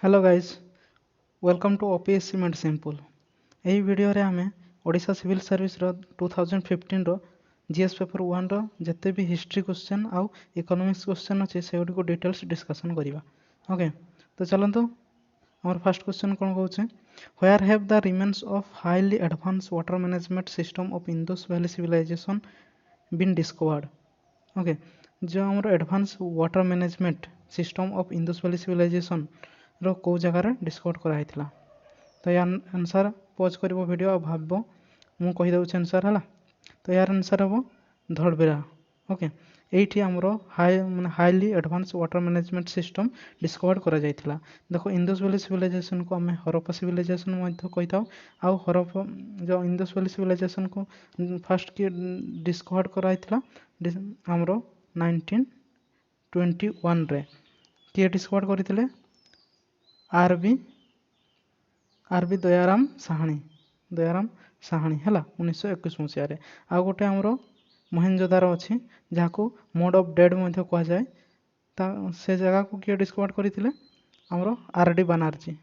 Hello guys, welcome to OPSC made simple. यही video रे आमे ओडिशा सिविल सर्विस रो 2015 रो जीएस पेपर 1 रो जते भी हिस्ट्री क्वेश्चन आउ इकोनॉमिक्स क्वेश्चन अछि सेगुडी को डिटेल्स डिस्कशन करिवा। ओके, तो चलंतु हमर फर्स्ट क्वेश्चन कोन कहउछे, where have the remains of highly advance water management system of Indus Valley civilization been discovered. Okay, जो हमर advance water management system of Indus Valley civilization रो को जगह रे डिस्कवर कराइथिला। तो यार आंसर पॉज करिवो वीडियो आ भाबबो मु कहि दउछ आंसर हला। तो यार आंसर हबो धड़बेरा। ओके, एठी हमरो highly advance water management system discover करा जाइथिला। देखो इंडस वैली सिविलाइजेशन को हमें हरप्पा सिविलाइजेशन मध्ये कहिताउ। आ हरप्पा जो इंडस वैली सिविलाइजेशन को फर्स्ट के डिस्कवर कराइथिला हमरो 1921 रे के डिस्कवर करिथिले आरबी दयाराम साहानी है 1921 मसीह। आ गोटे आमर महेंजोदारो अच्छी जहाँ मोड ऑफ डेड कह जाए से जगह को किए डिस्कवर करते आमर आरडी बानार्जी।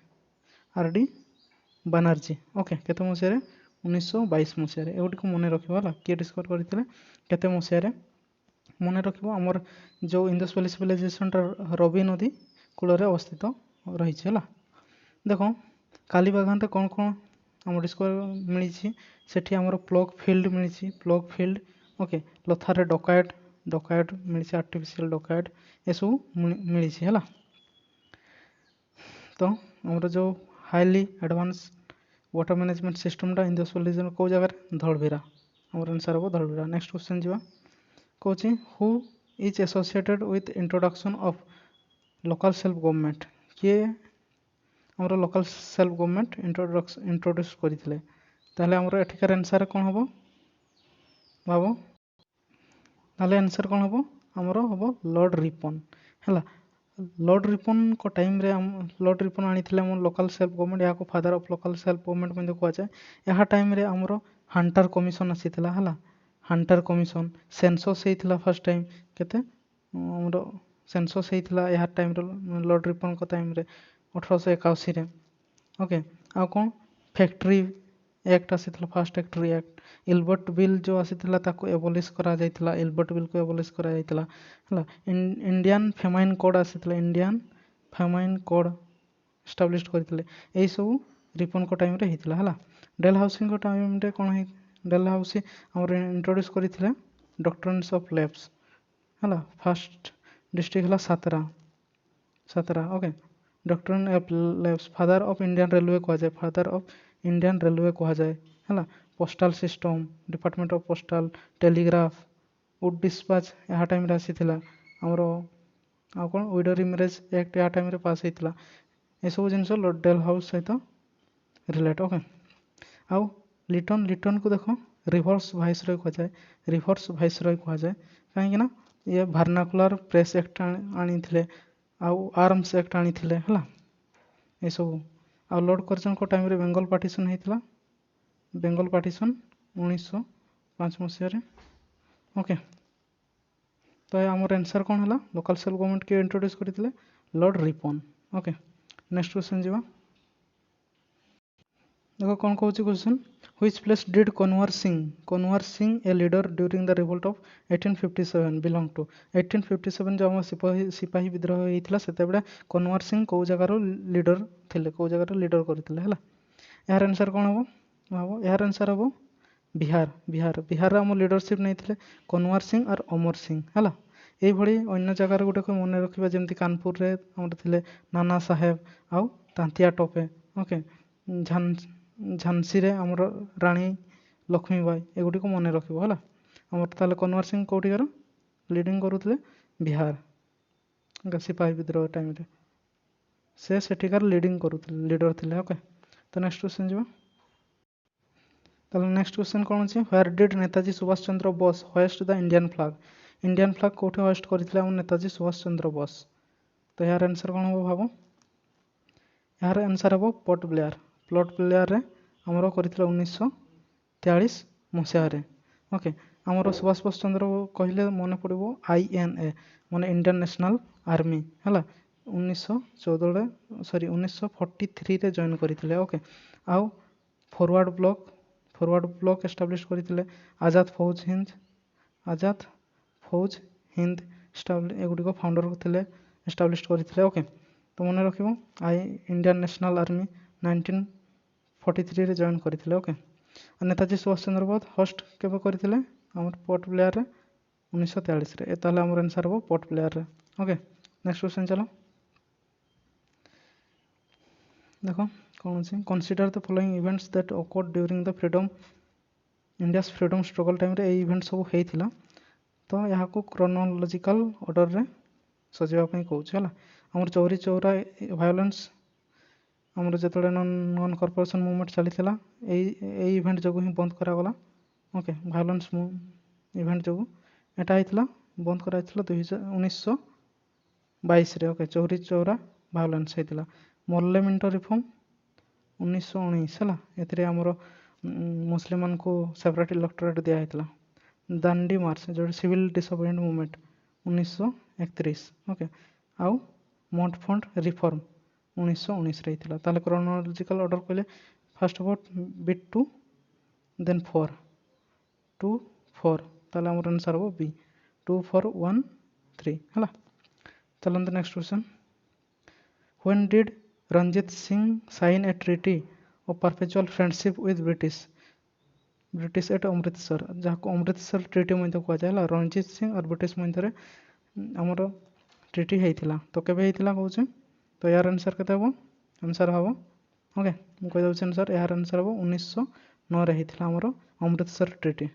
ओके, केते मसीह 1922 मसीह एगुटी को मन रखा किए डिस्कवर करते केते मसीह मन रख आमर जो इंडस वैली सिविलाइजेशन रवि नदी कूल अवस्थित रही है। देख कालीबागान रे कौन कौन आम डिस्कवर मिली सेठी आमर प्लग फील्ड मिली प्लग फील्ड। ओके, लथार डकायत मिली आर्टिफिशियल डकायत एसबू मिली है। तो आमर जो highly advance water management system Indus valley को जगह धड़बीरा आमर आंसर हम धड़बीरा। नेक्स्ट क्वेश्चन जीवा कौन who is associated with introduction of local self government किए आमर लोकल सेल्फ गवर्नमेंट इंट्रोड्यूस करते ताहले आमर एठिकार आंसर कौन हम भाव ताहले आंसर कौन हम आमर हम लॉर्ड रिपन है। लॉर्ड रिपन को टाइम रे लॉर्ड रिपन आनी लोकल सेल्फ गवर्नमेंट या father of local self government कह जाए। यह टाइम रे आमर हंटर कमिशन आसीथिला है। हंटर कमिशन सेंसस होइथिला फर्स्ट टाइम केते आमर सेंसस होइथिला यह टाइम रे लॉर्ड रिपन को टाइम रे 1881 रे। ओके, आ कौन फैक्ट्री एक्ट आसीथिला first factory act. Ilbert bill जो आसीथिला ताको एबोलिश करा जाइथिला इलबर्ट बिल को एबोलिश करा जाइथिला हला। इंडियन फेमाइन कोड आसीथिला इंडियन फेमाइन कोड एस्टाब्लिश करथिले एई सब रिपन को टाइम रे हिथिला हला। डेल हाउसिंग को टाइम रे कोन हे डेल हाउसी हमर इंट्रोड्यूस करथिले डॉक्ट्रिन्स ऑफ लैब्स हला। फर्स्ट डिस्ट्रिक्ट हला सतरा। Okay, doctrine of labs father of Indian railway कह जाए फादर ऑफ इंडियन रेलवे कह जाए है। Postal system department of postal telegraph Wood dispatch यह टाइम रे आसीथिला हमर आ कौन विडो रिमैरेज एक्ट या टाइम रे पास होइथिला। ए सब जिनस डेल हाउस सहित रिलेट। ओके, आउ लिटन को देख रिभर्स वाइसरॉय कह जाए रिभर्स वाइसरॉय कह जाए कहीं ये वर्नाकुलर प्रेस एक्ट आनी आउ आर्म्स एक्ट आनी है ये सब। आ लॉर्ड कर्जन को टाइम रे बेंगल पार्टीशन होता बेंगल पार्टीशन 1905 मसीह। ओके, तो आमर आंसर कौन है लोकल सेल्फ गवर्नमेंट के इंट्रोड्यूस करते Lord Ripon. Okay, next question जीवा देखो कौन कहूँ question which place did Kunwar Singh a leader during the revolt of 1857 belong to. 1857 जो आम सिपाही विद्रोह होता से कन्वर सिंह कौ जगार लीडर थे कौ जगार लीडर करते है। यार आंसर कौन हम भाव यार आंसर हम बिहार आम लीडरशिप नहीं थे कन्वर सिंह और अमर सिंह है। यही अन्य जगार गुटे मन रखा जमी कानपुर रे थे नाना साहेब आउ तांतिया टोपे। ओके, झांसी रे आमर रानी लक्ष्मीबाई एगुड़ी को मन रख है। आमर ताले कन्वर सिंह कौटिकार लीडिंग करुले बिहार सिपाही विद्रोह टाइम रे से सेठिकार लीडिंग करुले लीडर थे। ओके, तो नेक्स्ट क्वेश्चन जीवा नेक्स्ट क्वेश्चन कौन अच्छे where did Netaji Subhash Chandra Bose hoist the Indian flag कौटे होस्ट करते नेताजी सुभाष चंद्र बोस। तो यार आंसर कौन हम भाव यार आंसर हम पोर्ट ब्लेयर रे आमर कर 1943 मसीह। ओके, आमर सुभाष बोस चंद्र कहले मन पड़ो INA माने इंडियन नेशनल आर्मी है 1943 ଜଏନ୍ କରିଥିଲେ। ଓକେ, ଆଉ ଫରୱାର୍ଡ଼ ବ୍ଲକ୍ ଏଷ୍ଟାବ୍ଲିଶ୍ କରିଥିଲେ ଆଜାଦ ଫୌଜ ହିନ୍ଦ ଏଗୁଡ଼ିକ ଫାଉଣ୍ଡର ଥିଲେ, ଏଷ୍ଟାବ୍ଲିଶ୍ କରିଥିଲେ। ଓକେ, ତ ମନେ ରଖିବ ଇଣ୍ଡିଆନ୍ ନ୍ୟାସନାଲ୍ ଆର୍ମି 1943 ଜଏନ୍ କରିଥିଲେ। ଓକେ, ନେତାଜୀ ସୁଭାଷ ଚନ୍ଦ୍ର ବୋଷ ହୋଷ୍ଟ କେବେ କରିଥିଲେ ଆମର ପୋର୍ଟ ବ୍ଲେୟାରରେ 1943 ଏ ତାହେଲେ ଆମର ଆନ୍ସର୍ ହେବ ପୋର୍ଟ ବ୍ଲେୟାରରେ। ଓକେ, ନେକ୍ସଟ କ୍ୱେଶ୍ଚନ୍ ଚାଲ ଦେଖ କ'ଣ ଅଛି। Consider the following events that occurred during the India's freedom struggle ଟାଇମ୍ରେ ଏଇ ଇଭେଣ୍ଟ ସବୁ ହେଇଥିଲା। ତ ଏହାକୁ କ୍ରୋନୋଲୋଜିକାଲ ଅର୍ଡ଼ରରେ ସଜେଇବା ପାଇଁ କହୁଛି ହେଲା। ଆମର ଚୌରୀ ଚୌରା ଭାୟୋଲେନ୍ସ ଆମର ଯେତେବେଳେ ନନ୍ କର୍ପୋରେସନ୍ ମୁଭମେଣ୍ଟ ଚାଲିଥିଲା ଏଇ ଇଭେଣ୍ଟ ଯୋଗୁଁ ହିଁ ବନ୍ଦ କରାଗଲା। ଓକେ, ଭାୟୋଲେନ୍ସ ଇଭେଣ୍ଟ ଯୋଗୁଁ ଏଇଟା ହେଇଥିଲା, ବନ୍ଦ କରାଯାଇଥିଲା 1922ରେ। ଓକେ, ଚୌରୀ ଚୌରା ଭାୟୋଲେନ୍ସ ହେଇଥିଲା। ମର୍ଲେ ମିଣ୍ଟୋ ରିଫର୍ମ 1919 ହେଲା, ଏଥିରେ ଆମର ମୁସଲିମାନଙ୍କୁ ସେପାରେଟ୍ ଇଲେକ୍ଟୋରେଟ୍ ଦିଆହେଇଥିଲା। ଦାଣ୍ଡି ମାର୍ଚ୍ଚ ଯେଉଁଠି ସିଭିଲ୍ ଡିସୋବିଡିଏଣ୍ଟ ମୁଭମେଣ୍ଟ 1931। ଓକେ, ଆଉ ମଣ୍ଟଫଣ୍ଟ ରିଫର୍ମ 1919ରେ ହେଇଥିଲା। ତାହେଲେ କ୍ରୋନୋଲୋଜିକାଲ ଅର୍ଡ଼ର କହିଲେ ଫାର୍ଷ୍ଟ ହେବ ବିଟ୍ 2 ଦେନ୍ 4 2 4, ତାହେଲେ ଆମର ଆନ୍ସର୍ ହେବ ବି 2 4 1 3 ହେଲା। ଚାଲନ୍ତୁ next question. When did Ranjit Singh sign a treaty of perpetual friendship with British at Amritsar, ଯାହାକୁ ଅମୃତସର ଟ୍ରିଟି ମଧ୍ୟ କୁହାଯାଏ ହେଲା। ରଞ୍ଜିତ ସିଂ ଆଉ ବ୍ରିଟିଶ ମଧ୍ୟରେ ଆମର ଟ୍ରିଟି ହେଇଥିଲା, ତ କେବେ ହେଇଥିଲା କହୁଛି। ତ ଏହାର ଆନ୍ସର୍ କେତେ ହେବ? ଆନ୍ସର୍ ହେବ, ଓକେ ମୁଁ କହିଦେଉଛି ଆନ୍ସର୍, ଏହାର ଆନ୍ସର୍ ହେବ 1909ରେ ହେଇଥିଲା ଆମର Amritsar treaty.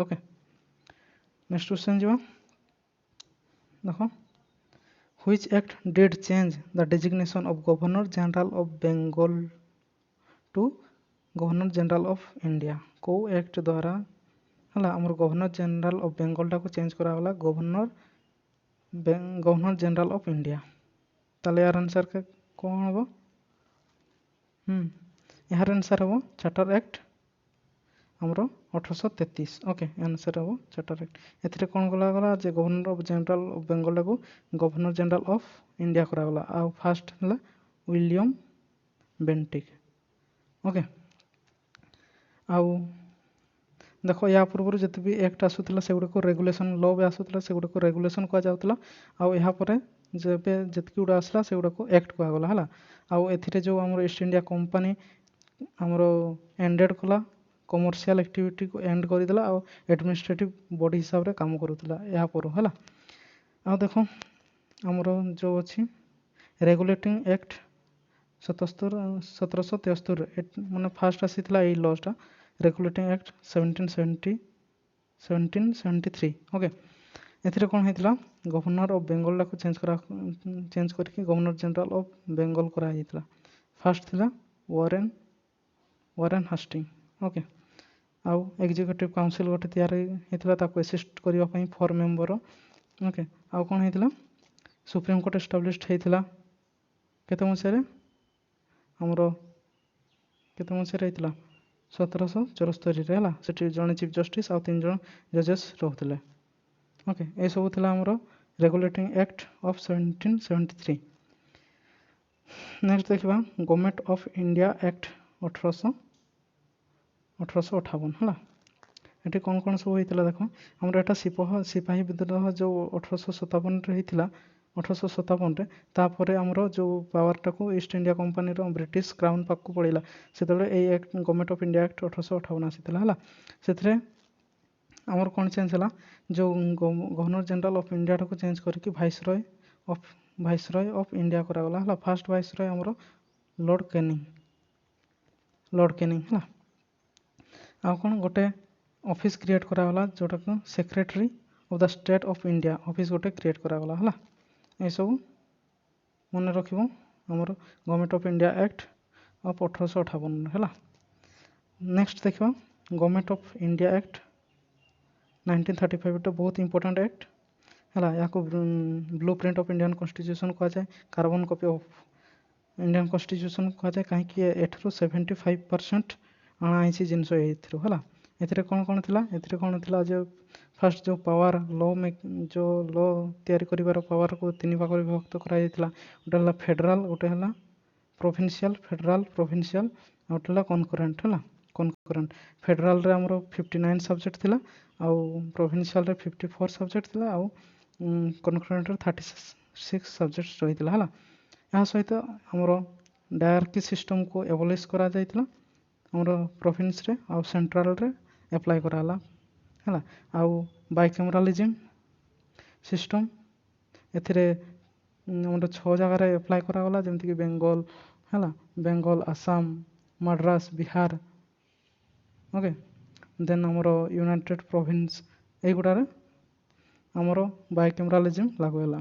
Okay, next question ଯିବା ଦେଖ। Which act did change the designation of Governor General of Bengal to Governor General of India? କେଉଁ ଆକ୍ଟ ଦ୍ୱାରା ହେଲା ଆମର ଗଭର୍ଣ୍ଣର ଜେନେରାଲ ଅଫ୍ ବେଙ୍ଗଲଟାକୁ ଚେଞ୍ଜ କରାଗଲା ଗଭର୍ଣ୍ଣର ଜେନେରାଲ ଅଫ୍ ଇଣ୍ଡିଆ। ତାହେଲେ ଏହାର ଆନ୍ସର୍ କ'ଣ ହେବ? ଏହାର ଆନ୍ସର୍ ହେବ ଚାର୍ଟର ଆକ୍ଟ ଆମର 1833। ଓକେ, ଆନ୍ସର୍ ହେବ ଚାର୍ଟର ଆକ୍ଟ। ଏଥିରେ କ'ଣ କରାଗଲା ଯେ ଗଭର୍ଣ୍ଣର ଅଫ୍ ଜେନେରାଲ ଅଫ୍ ବେଙ୍ଗଲଟାକୁ ଗଭର୍ଣ୍ଣର ଜେନେରାଲ ଅଫ୍ ଇଣ୍ଡିଆ କରାଗଲା। ଆଉ ଫାଷ୍ଟ ହେଲା ୱିଲିୟମ୍ ବେଣ୍ଟିକ୍। ଓକେ, ଆଉ ଦେଖ ୟା ପୂର୍ବରୁ ଯେତେ ବି ଆକ୍ଟ ଆସୁଥିଲା ସେଗୁଡ଼ିକୁ ରେଗୁଲେସନ୍, ଲ ବି ଆସୁଥିଲା ସେଗୁଡ଼ିକୁ ରେଗୁଲେସନ୍ କୁହାଯାଉଥିଲା। ଆଉ ଏହାପରେ ଯେବେ ଯେତିକି ଗୁଡ଼ା ଆସିଲା ସେଗୁଡ଼ାକୁ ଆକ୍ଟ କୁହାଗଲା ହେଲା। ଆଉ ଏଥିରେ ଯେଉଁ ଆମର ଇଷ୍ଟ ଇଣ୍ଡିଆ କମ୍ପାନୀ ଆମର ଏଣ୍ଡେଡ଼ କଲା, କମର୍ସିଆଲ ଆକ୍ଟିଭିଟିକୁ ଏଣ୍ଡ କରିଦେଲା ଆଉ ଆଡମିନିଷ୍ଟ୍ରେଟିଭ୍ ବଡି ହିସାବରେ କାମ କରୁଥିଲା ଏହା ପର ହେଲା। ଆଉ ଦେଖ ଆମର ଯେଉଁ ଅଛି ରେଗୁଲେଟିଂ ଆକ୍ଟ 1773 ମାନେ ଫାଷ୍ଟ ଆସିଥିଲା ଏଇ ଲଟା ରେଗୁଲେଟିଂ ଆକ୍ଟ 1773। ଓକେ, ଏଥିରେ କ'ଣ ହେଇଥିଲା ଗଭର୍ଣ୍ଣର ଅଫ୍ ବେଙ୍ଗଲଟାକୁ ଚେଞ୍ଜ କରିକି ଗଭର୍ଣ୍ଣର ଜେନେରାଲ ଅଫ୍ ବେଙ୍ଗଲ କରାଯାଇଥିଲା। ଫାଷ୍ଟ ଥିଲା ୱାରେନ୍ ହାଷ୍ଟିଙ୍ଗ। ଓକେ, ଆଉ ଏକ୍ଜିକ୍ୟୁଟିଭ୍ କାଉନସିଲ୍ ଗୋଟେ ତିଆରି ହେଇଥିଲା ତାକୁ ଆସିଷ୍ଟ କରିବା ପାଇଁ 4 ମେମ୍ବର। ଓକେ, ଆଉ କ'ଣ ହେଇଥିଲା ସୁପ୍ରିମକୋର୍ଟ ଏଷ୍ଟାବ୍ଲିଶଡ୍ ହେଇଥିଲା କେତେ ମସିହାରେ ଆମର କେତେ ମସିହାରେ ହେଇଥିଲା 1774ରେ ହେଲା। ସେଠି ଜଣେ ଚିଫ୍ ଜଷ୍ଟିସ୍ ଆଉ 3 ଜଣ ଜଜେସ୍ ରହୁଥିଲେ। ଓକେ, ଏସବୁ ଥିଲା ଆମର ରେଗୁଲେଟିଂ ଆକ୍ଟ ଅଫ୍ 1773। ନେକ୍ସଟ ଦେଖିବା ଗଭର୍ଣ୍ଣମେଣ୍ଟ ଅଫ୍ ଇଣ୍ଡିଆ ଆକ୍ଟ 1858 ହେଲା। ଏଠି କ'ଣ କ'ଣ ସବୁ ହେଇଥିଲା ଦେଖ। ଆମର ଏଇଟା ସିପାହୀ ବିଦ୍ରୋହ ଯେଉଁ 1857ରେ ହେଇଥିଲା, 1857ରେ ତାପରେ ଆମର ଯେଉଁ ପାୱାରଟାକୁ ଇଷ୍ଟ ଇଣ୍ଡିଆ କମ୍ପାନୀର ବ୍ରିଟିଶ କ୍ରାଉନ୍ ପାଖକୁ ପଳେଇଲା ସେତେବେଳେ ଏଇ act government of India act 1858 ଆସିଥିଲା ହେଲା। ସେଥିରେ ଆମର କ'ଣ ଚେଞ୍ଜ ହେଲା ଯେଉଁ ଗଭର୍ଣ୍ଣର ଜେନେରାଲ ଅଫ୍ ଇଣ୍ଡିଆଟାକୁ ଚେଞ୍ଜ କରିକି ଭାଇସରୟ ଅଫ୍ ଇଣ୍ଡିଆ କରାଗଲା ହେଲା। ଫାଷ୍ଟ ଭାଇସରୟ ଆମର ଲର୍ଡ଼ କେନିଂ ହେଲା। ଆଉ କ'ଣ ଗୋଟେ ଅଫିସ୍ କ୍ରିଏଟ୍ କରାଗଲା ଯେଉଁଟାକୁ secretary of the state of India office ଗୋଟେ କ୍ରିଏଟ୍ କରାଗଲା ହେଲା। ଏସବୁ ମନେ ରଖିବ ଆମର government of India act of 1858 ହେଲା। ନେକ୍ସଟ ଦେଖିବା ଗଭର୍ଣ୍ଣମେଣ୍ଟ ଅଫ୍ ଇଣ୍ଡିଆ ଆକ୍ଟ 1935, ଗୋଟେ ବହୁତ ଇମ୍ପୋର୍ଟାଣ୍ଟ ଆକ୍ଟ ହେଲା। ଏହାକୁ blueprint of Indian constitution କୁହାଯାଏ, carbon copy of Indian constitution କୁହାଯାଏ। କାହିଁକି ଏଠାରୁ 75% ଅଣାହେଇଛି ଜିନିଷ ଏଇଥିରୁ ହେଲା। ଏଥିରେ କ'ଣ ଥିଲା ଏଥିରେ କ'ଣ ଥିଲା ଯେ ଫାଷ୍ଟ ଯେଉଁ ପାୱାର ଯେଉଁ ଲ ତିଆରି କରିବାର ପାୱାରକୁ 3 ଭାଗରେ ବିଭକ୍ତ କରାଯାଇଥିଲା। ଗୋଟେ ହେଲା ଫେଡେରାଲ, ଗୋଟେ ହେଲା ପ୍ରୋଭିନ୍ସିଆଲ, ଫେଡେରାଲ ପ୍ରୋଭିନ୍ସିଆଲ, ଆଉ ଗୋଟେ ହେଲା କନକରେଣ୍ଟ ହେଲା। କନକରେଣ୍ଟ ଫେଡେରାଲରେ ଆମର 59 ସବଜେକ୍ଟ ଥିଲା, ଆଉ ପ୍ରୋଭିନ୍ସିଆଲରେ 54 ସବଜେକ୍ଟ ଥିଲା, ଆଉ କନକରେଣ୍ଟରେ 36 ସବଜେକ୍ଟ ରହିଥିଲା ହେଲା। ଏହା ସହିତ ଆମର ଡାୟାର୍କି ସିଷ୍ଟମକୁ ଏଭୋଲିସ୍ କରାଯାଇଥିଲା ଆମର ପ୍ରୋଭିନ୍ସରେ, ଆଉ ସେଣ୍ଟ୍ରାଲରେ ଆପ୍ଲାଏ କରାହେଲା ହେଲା। ଆଉ ବାଇକାମେରାଲିଜିମ୍ ସିଷ୍ଟମ ଏଥିରେ ଆମର 6 ଜାଗାରେ ଆପ୍ଲାଏ କରାଗଲା, ଯେମିତିକି ବେଙ୍ଗଲ ହେଲା, ବେଙ୍ଗଲ, ଆସାମ, ମାଡ୍ରାସ, ବିହାର, ଓକେ। ଦେନ୍ ଆମର ୟୁନାଇଟେଡ୍ ପ୍ରୋଭିନ୍ସ, ଏଇଗୁଡ଼ାରେ ଆମର ବାଇକାମେରାଲିଜିମ୍ ଲାଗୁ ହେଲା,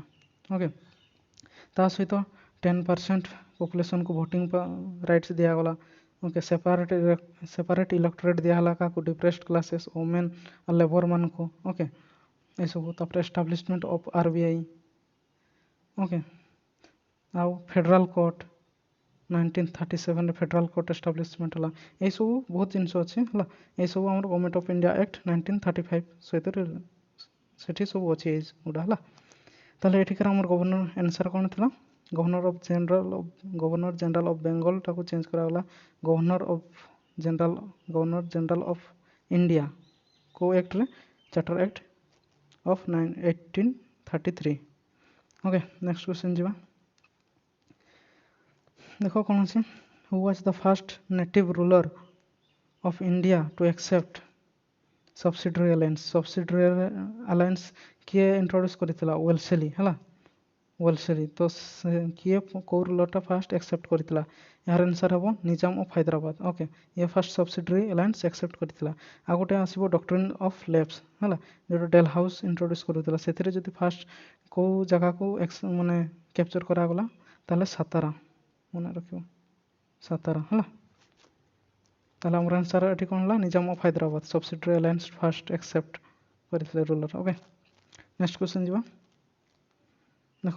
ଓକେ। ତା ସହିତ 10% ପପୁଲେସନକୁ ଭୋଟିଂ ରାଇଟ୍ସ ଦିଆଗଲା, ଓକେ। ସେପାରେଟ୍ ଇଲେକ୍ଟୋରେଟ୍ ଦିଆହେଲା କାହାକୁ, ଡିପ୍ରେସ୍ଡ କ୍ଲାसेସ୍, ଓମେନ୍ ଆଉ ଲେବର ମାନଙ୍କୁ, ଓକେ। ଏସବୁ ତାପରେ ଏଷ୍ଟାବ୍ଲିଶମେଣ୍ଟ ଅଫ୍ RBI, ଓକେ। ଆଉ ଫେଡେରାଲ କୋର୍ଟ 1937ରେ ଫେଡେରାଲ କୋର୍ଟ ଏଷ୍ଟାବ୍ଲିଶମେଣ୍ଟ ହେଲା। ଏଇସବୁ ବହୁତ ଜିନିଷ ଅଛି ହେଲା। ଏଇସବୁ ଆମର ଗଭର୍ଣ୍ଣମେଣ୍ଟ ଅଫ୍ ଇଣ୍ଡିଆ ଆକ୍ଟ 1935 ସହିତ ସେଠି ସବୁ ଅଛି ଏଇଗୁଡ଼ା ହେଲା। ତାହେଲେ ଏଠିକାର ଆମର ଗଭର୍ଣ୍ଣର ଆନ୍ସର କ'ଣ ଥିଲା? ଗଭର୍ଣ୍ଣର ଜେନେରାଲ ଅଫ୍ ବେଙ୍ଗଲଟାକୁ ଚେଞ୍ଜ କରାଗଲା ଗଭର୍ଣ୍ଣର ଜେନେରାଲ ଅଫ୍ ଇଣ୍ଡିଆ। କେଉଁ ଆକ୍ଟରେ? Charter act of 1833, okay. Next question ଯିବା। ଦେଖ କ'ଣ ଅଛି, who was the first native ruler of India to accept subsidiary alliance? Subsidiary alliance କିଏ ଇଣ୍ଟ୍ରୋଡ୍ୟୁସ୍ କରିଥିଲା? ୱେଲସଲି ହେଲା, ୱେଲସଲି। ତ କିଏ କେଉଁ ରୁଲରଟା ଫାଷ୍ଟ ଆକ୍ସେପ୍ଟ କରିଥିଲା? ଏହାର ଆନ୍ସର ହେବ ନିଜାମ ଅଫ୍ ହାଇଦ୍ରାବାଦ, ଓକେ। ଇଏ ଫାଷ୍ଟ ସବସିଡିଆରୀ ଆଲାଏନ୍ସ ଆକ୍ସେପ୍ଟ କରିଥିଲା। ଆଉ ଗୋଟେ ଆସିବ ଡକ୍ଟ୍ରିନ୍ ଅଫ୍ ଲେପ୍ସ ହେଲା, ଯେଉଁଟା ଡେଲ୍ ହାଉସ୍ ଇଣ୍ଟ୍ରୋଡ୍ୟୁସ୍ କରୁଥିଲା। ସେଥିରେ ଯଦି ଫାଷ୍ଟ କେଉଁ ଜାଗାକୁ ମାନେ କ୍ୟାପଚର କରାଗଲା, ତାହେଲେ ସାତାରା, ମନେ ରଖିବ, ସାତାରା ହେଲା। ତାହେଲେ ଆମର ଆନ୍ସର ଏଠି କ'ଣ ହେଲା? Nizam of Hyderabad subsidiary alliance first accept କରିଥିଲେ ରୁଲର, ଓକେ। ନେକ୍ସଟ କ୍ୱେଶ୍ଚନ୍ ଯିବା। ଦେଖ,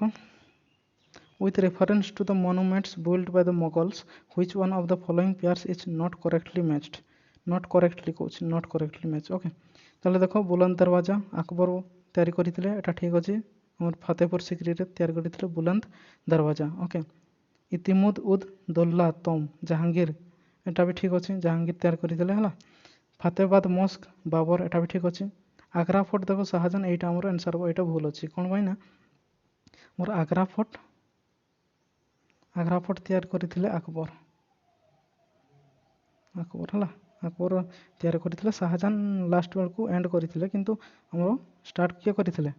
with reference to the monuments built by the Mughals, which one of the following pairs is not correctly matched? not correctly କହୁଛି, not correctly matched, okay. ତାହେଲେ ଦେଖ, ବୁଲନ୍ଦ ଦରୱାଜା ଆକବର ତିଆରି କରିଥିଲେ, ଏଟା ଠିକ୍ ଅଛି। ଆମର ଫତେପୁର ସିକ୍ରିରେ ତିଆରି କରିଥିଲେ ବୁଲନ୍ଦ ଦରୱାଜା, ଓକେ। ଇତିମୁଦ ଉଦ୍ ଦୌଲା ତମ ଜାହାଙ୍ଗୀର, ଏଟା ବି ଠିକ୍ ଅଛି, ଜାହାଙ୍ଗୀର ତିଆରି କରିଥିଲେ ହେଲା। ଫତେହାବାଦ ମସ୍କ ବାବର, ଏଟା ବି ଠିକ୍ ଅଛି। ଆଗ୍ରା ଫୋର୍ଟ ଦେଖ ଶାହାଜାହାନ, ଏଇଟା ଆମର ଆନ୍ସର ହେବ। ଏଇଟା ଭୁଲ ଅଛି, କ'ଣ ପାଇଁ ନା ମୋର ଆଗ୍ରା ଫୋର୍ଟ ତିଆରି କରିଥିଲେ ଆକବର ହେଲା। ଆକବର ତିଆରି କରିଥିଲେ, ଶାହାଜାହାନ ଲାଷ୍ଟ ବେଳକୁ ଏଣ୍ଡ କରିଥିଲେ, କିନ୍ତୁ ଆମର ଷ୍ଟାର୍ଟ କିଏ କରିଥିଲେ?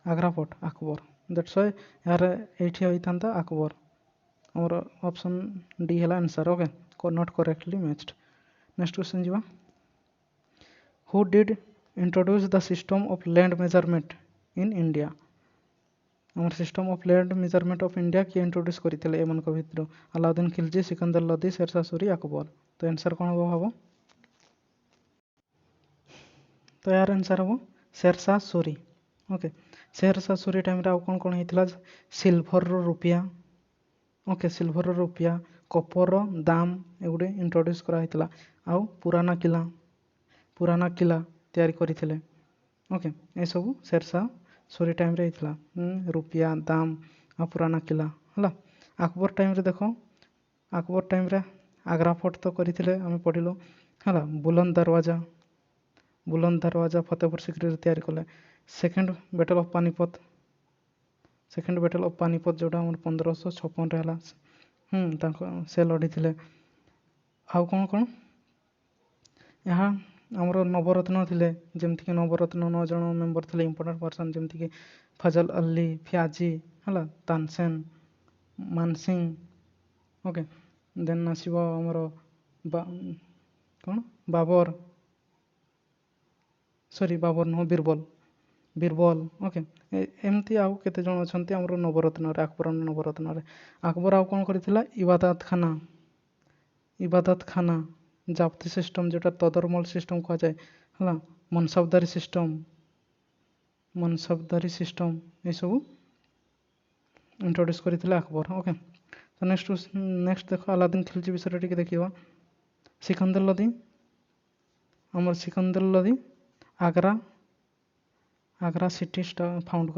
Agra fort, Akbar. That's why ଏହାର ଏଇଠି ହୋଇଥାନ୍ତା ଆକବର। ଆମର ଅପସନ୍ ଡି ହେଲା answer, okay. Not correctly matched. Next question ଯିବା। Who did introduce the system of land measurement in India? ଆମର system of land measurement of India କିଏ ଇଣ୍ଟ୍ରୋଡ୍ୟୁସ୍ କରିଥିଲେ ଏମାନଙ୍କ ଭିତରୁ? ଆଲାଉଦ୍ଦିନ ଖିଲଜି, ସିକନ୍ଦର ଲୋଧି, ଶେରଶାହ ସୁରୀ, ଆକବର। ତ ଆନ୍ସର କ'ଣ ହେବ? ତ ଏହାର ଆନ୍ସର ହେବ ଶେରଶାହ ସୁରୀ, ଓକେ। ଶେରଶାହ ସୁରୀ ଟାଇମ୍ରେ ଆଉ କ'ଣ ହେଇଥିଲା? ସିଲଭରର ରୁପିଆ, ଓକେ, ସିଲଭରର ରୁପିଆ, କପରର ଦାମ ଏଗୁଡ଼େ ଇଣ୍ଟ୍ରୋଡ୍ୟୁସ୍ କରାହେଇଥିଲା। ଆଉ ପୁରାନା କିଲା ତିଆରି କରିଥିଲେ, ଓକେ। ଏସବୁ ଶେରଶାହ ସୁରୀ ଟାଇମ୍ରେ ହେଇଥିଲା, ରୁପିଆ, ଦାମ ଆଉ ପୁରାନା କିଲା ହେଲା। ଆକବର ଟାଇମ୍ରେ ଦେଖ, ଆକବର ଟାଇମ୍ରେ ଆଗ୍ରା ଫୋର୍ଟ ତ କରିଥିଲେ, ଆମେ ପଢ଼ିଲୁ ହେଲା। ବୁଲନ୍ଦ ଦରୱାଜା ଫତେପୁର ସିକ୍ରିରେ ତିଆରି କଲେ। ସେକେଣ୍ଡ ବ୍ୟାଟଲ୍ ଅଫ୍ ପାନିପତ ଯେଉଁଟା ଆମର 1556ରେ ହେଲା, ସେ ଲଢ଼ିଥିଲେ। ଆଉ କ'ଣ? ଏହା ଆମର ନବରତ୍ନ ଥିଲେ, ଯେମିତିକି ନବରତ୍ନ 9 ଜଣ ମେମ୍ବର ଥିଲେ, ଇମ୍ପୋର୍ଟାଣ୍ଟ ପର୍ସନ୍, ଯେମିତିକି ଫଜଲ ଅଲି, ଫିଆଜି ହେଲା, ତାନସେନ, ମାନସିଂ, ଓକେ। ଦେନ୍ ଆସିବ ଆମର ବାବର ନୁହଁ, ବୀରବଲ, ଓକେ। ଏମିତି ଆଉ କେତେ ଜଣ ଅଛନ୍ତି ଆମର ନବରତ୍ନରେ, ଆକବର ନବରତ୍ନରେ। ଆକବର ଆଉ କ'ଣ କରିଥିଲା? ଇବାଦତ ଖାନା, ଜାପ୍ତି ସିଷ୍ଟମ, ଯେଉଁଟା ତଦରମଲ ସିଷ୍ଟମ କୁହାଯାଏ ହେଲା, ମନସବଦାରୀ ସିଷ୍ଟମ ଏସବୁ ଇଣ୍ଟ୍ରୋଡ୍ୟୁସ୍ କରିଥିଲେ ଆକବର, ଓକେ। ତ ନେକ୍ସଟ ଦେଖ, ଆଲାଉଦ୍ଦିନ ଖିଲଜି ବିଷୟରେ ଟିକେ ଦେଖିବା। ସିକନ୍ଦର ଲୋଧି ଆମର ସିକନ୍ଦର ଲୋଧି ଆଗ୍ରା ସିଟିଟା ଫାଉଣ୍ଡ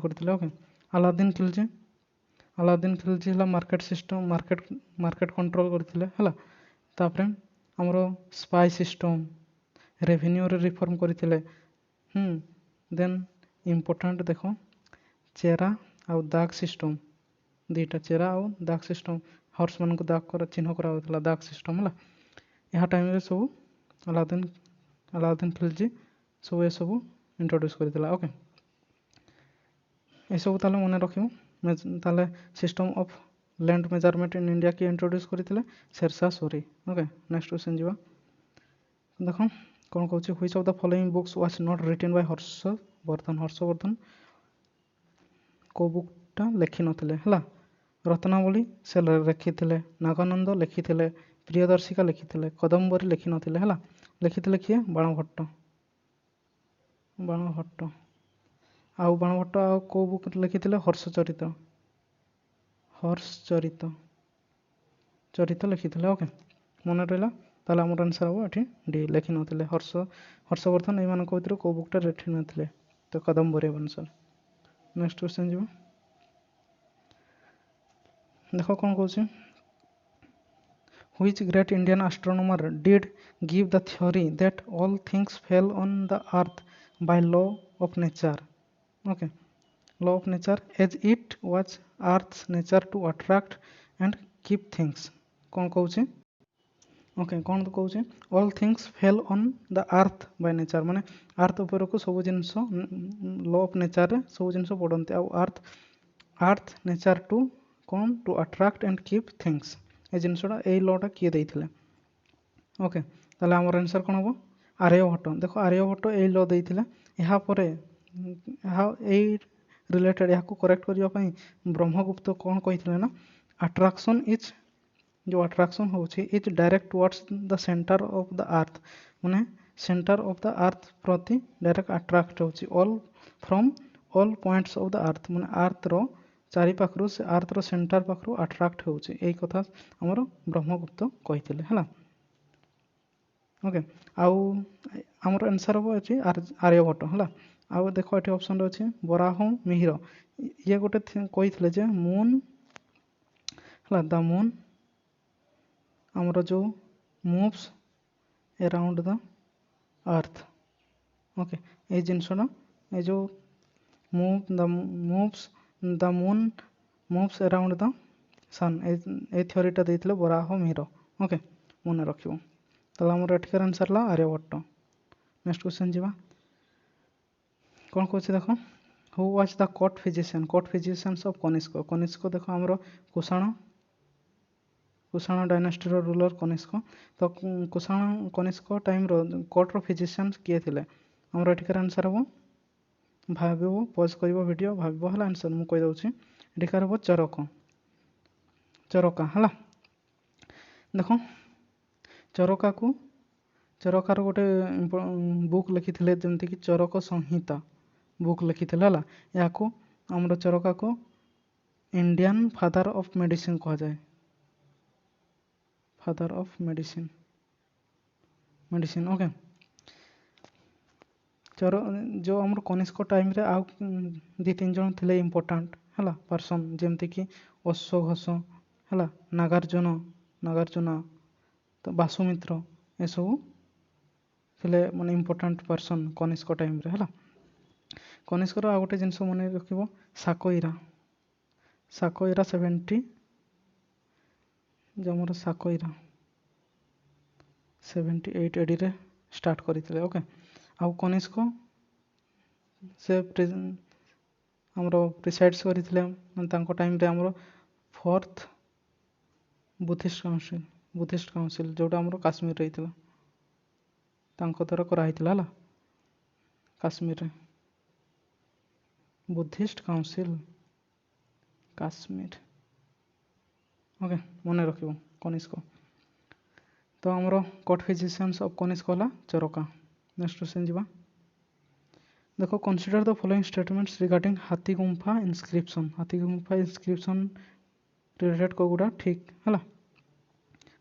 କରିଥିଲେ ଓକେ। ଆଲାଦିନ ଖିଲଜି ହେଲା ମାର୍କେଟ ସିଷ୍ଟମ ମାର୍କେଟ କଣ୍ଟ୍ରୋଲ କରିଥିଲେ ହେଲା। ତାପରେ ଆମର ସ୍ପାଇ ସିଷ୍ଟମ ରେଭିନ୍ୟୁରେ ରିଫର୍ମ କରିଥିଲେ। ଦେନ୍ ଇମ୍ପୋର୍ଟାଣ୍ଟ ଦେଖ ଚେରା ଆଉ ଦାଗ ସିଷ୍ଟମ, ଦୁଇଟା ଚେରା ଆଉ ଦାଗ ସିଷ୍ଟମ, ହର୍ସମାନଙ୍କୁ ଚିହ୍ନ କରାଯାଉଥିଲା ଦାଗ ସିଷ୍ଟମ ହେଲା। ଏହା ଟାଇମରେ ସବୁ ଆଲାଉଦ୍ଦିନ ଖିଲଜି ସବୁ ଏସବୁ ଇଣ୍ଟ୍ରୋଡ୍ୟୁସ୍ କରିଥିଲା ଓକେ। ଏସବୁ ତାହେଲେ ମନେ ରଖିବ। ତାହେଲେ system of land measurement in India କିଏ ଇଣ୍ଟ୍ରୋଡ୍ୟୁସ୍ କରିଥିଲେ? Sher Shah Suri okay. Next question ଯିବା। ଦେଖ କ'ଣ କହୁଛି, which of the following books was not written by Harshavardhana କେଉଁ ବୁକ୍ଟା ଲେଖିନଥିଲେ ହେଲା। ରତ୍ନାବଳୀ ସେ ଲେଖିଥିଲେ, ନାଗାନନ୍ଦ ଲେଖିଥିଲେ, ପ୍ରିୟଦର୍ଶିକା ଲେଖିଥିଲେ, କଦମ୍ବରୀ ଲେଖିନଥିଲେ ହେଲା। ଲେଖିଥିଲେ କିଏ? ବାଣଭଟ୍ଟ। ଆଉ ବାଣଭଟ୍ଟ ଆଉ କେଉଁ ବୁକ୍ ଲେଖିଥିଲେ? ହର୍ଷଚରିତ ଲେଖିଥିଲେ ଓକେ। ମନେ ରହିଲା। ତାହେଲେ ଆମର ଆନ୍ସର୍ ହେବ ଏଠି ଡି, ଲେଖିନଥିଲେ। ହର୍ଷବର୍ଦ୍ଧନ ଏମାନଙ୍କ ଭିତରୁ କେଉଁ ବୁକ୍ଟା ଲେଖିନଥିଲେ? ତ କଦମ୍ବରୀ ଆନ୍ସର୍। ନେକ୍ସଟ କ୍ୱେଶ୍ଚନ୍ ଯିବା। ଦେଖ କ'ଣ କହୁଛି, which great Indian astronomer did give the theory that all things fell on the earth by law of nature? Okay, law of nature as it was earth's nature to attract and keep things. କ'ଣ କହୁଛି? Okay, କ'ଣ କହୁଛି? All things fell on the earth by nature, ମାନେ earth ଉପରକୁ ସବୁ ଜିନିଷ law of ନେଚରରେ ସବୁ ଜିନିଷ ପଡ଼ନ୍ତି। ଆଉ ଆର୍ଥ ନେଚର ଟୁ କ'ଣ? To attract and keep things. ଏ ଜିନିଷଟା ଏଇ ଲଟା କିଏ ଦେଇଥିଲେ? ଓକେ, ତାହେଲେ ଆମର ଆନ୍ସର୍ କ'ଣ ହେବ? ଆର୍ଯ୍ୟଭଟ୍ଟ। ଦେଖ ଆର୍ଯ୍ୟଭଟ୍ଟ ଏଇ ଲ ଦେଇଥିଲେ। ଏହାପରେ ଏଇ ରିଲେଟେଡ଼ ଏହାକୁ କରେକ୍ଟ କରିବା ପାଇଁ ବ୍ରହ୍ମଗୁପ୍ତ କ'ଣ କହିଥିଲେ ନା, ଆଟ୍ରାକ୍ସନ୍ ଇଜ୍, ଯେଉଁ ଆଟ୍ରାକ୍ସନ୍ ହେଉଛି is direct towards the centre of the earth, ମାନେ ସେଣ୍ଟର ଅଫ୍ ଦ ଆର୍ଥ ପ୍ରତି ଡାଇରେକ୍ଟ ଆଟ୍ରାକ୍ଟ ହେଉଛି। From all points of the earth, ମାନେ ଆର୍ଥର ଚାରିପାଖରୁ, ସେ ଆର୍ଥର ସେଣ୍ଟର ପାଖରୁ ଆଟ୍ରାକ୍ଟ ହେଉଛି। ଏଇ କଥା ଆମର ବ୍ରହ୍ମଗୁପ୍ତ କହିଥିଲେ ହେଲା। ଓକେ, ଆଉ ଆମର ଆନ୍ସର୍ ହେବ ଏଠି ଆର୍ଯ୍ୟଭଟ୍ଟ ହେଲା। ଆଉ ଦେଖ ଏଠି ଅପସନ୍ରେ ଅଛି ବରାହ ମିହିର। ଇଏ ଗୋଟେ କହିଥିଲେ ଯେ ମୁନ୍ ହେଲା, ଦ ମୁନ୍ ଆମର ଯେଉଁ moves around the earth. Okay, ଏଇ ଜିନିଷଟା ଏ ଯେଉଁ ଦ ମୁନ୍ ମୁଭ୍ସ ଏରାଉଣ୍ଡ ଦ ସନ୍, এই ଥିଓରିଟା ଦେଇଥିଲେ ବରାହ ମିହିର। ଓକେ, ମନେ ରଖିବ। ତାହେଲେ ଆମର ଏଠିକାର ଆନ୍ସର୍ ହେଲା ଆର୍ଯ୍ୟଭଟ୍ଟ। ନେକ୍ସଟ କ୍ୱେଶ୍ଚନ୍ ଯିବା। କ'ଣ କହୁଛି ଦେଖ, ହୁ was the court physicians of Kanishka? Kanishka ଦେଖ ଆମର କୁଷାଣ ଡାଇନାଷ୍ଟିର ରୁଲର କନିଷ୍କ। ତ କନିଷ୍କ ଟାଇମ୍ର କୋର୍ଟର ଫିଜିସିଆନ୍ସ କିଏ ଥିଲେ? ଆମର ଏଠିକାର ଆନ୍ସର୍ ହେବ, ଭାବିବ, ପଜ୍ କରିବ ଭିଡ଼ିଓ, ଭାବିବ ହେଲା ଆନ୍ସର୍। ମୁଁ କହିଦେଉଛି, ଏଠିକାର ହେବ ଚରକା ହେଲା। ଦେଖ ଚରକାର ଗୋଟେ ବୁକ୍ ଲେଖିଥିଲେ, ଯେମିତିକି ଚରକ ସଂହିତା ବୁକ୍ ଲେଖିଥିଲେ ହେଲା। ଏହାକୁ ଆମର ଚରକାକୁ ଇଣ୍ଡିଆନ୍ ଫାଦର ଅଫ୍ ମେଡ଼ିସିନ୍ କୁହାଯାଏ। Father of medicine okay. ଯେଉଁ ଆମର କନିଷ୍କ ଟାଇମ୍ରେ ଆଉ 2-3 ଜଣ ଥିଲେ ଇମ୍ପୋର୍ଟାଣ୍ଟ ହେଲା ପର୍ସନ୍, ଯେମିତିକି ଅଶ୍ୱଘୋଷ ହେଲା, ନାଗାର୍ଜୁନ ତ ବାସୁମିତ୍ର, ଏସବୁ ଥିଲେ ମାନେ ଇମ୍ପୋର୍ଟାଣ୍ଟ ପର୍ସନ୍ କନିଷ୍କ ଟାଇମ୍ରେ ହେଲା। କନିଷ୍କର ଆଉ ଗୋଟେ ଜିନିଷ ମନେ ରଖିବ, ସାକଇରା 78 ADରେ ଷ୍ଟାର୍ଟ କରିଥିଲେ ଓକେ। ଆଉ କନିଷ୍କ ସେ ଆମର ପ୍ରିସାଇଡ୍ସ କରିଥିଲେ, ମାନେ ତାଙ୍କ ଟାଇମ୍ରେ ଆମର 4th ବୁଦ୍ଧିଷ୍ଟ କାଉନସିଲ୍ ଯେଉଁଟା ଆମର କାଶ୍ମୀରରେ ହେଇଥିଲା, ତାଙ୍କ ଦ୍ୱାରା କରାହେଇଥିଲା ହେଲା। କାଶ୍ମୀରରେ ବୁଦ୍ଧିଷ୍ଟ କାଉନସିଲ୍ କାଶ୍ମୀର ଓକେ, ମନେ ରଖିବ କନିଷ୍କ। ତ ଆମର କୋର୍ଟ ଫିଜିସିଆନ୍ସ ଅଫ୍ କନିଷ୍କ ହେଲା ଚରକା। ନେକ୍ସଟ କ୍ୱେଶ୍ଚନ୍ ଯିବା। ଦେଖ consider the following statements regarding Hathigumpha inscription related କେଉଁଗୁଡ଼ା ଠିକ୍ ହେଲା,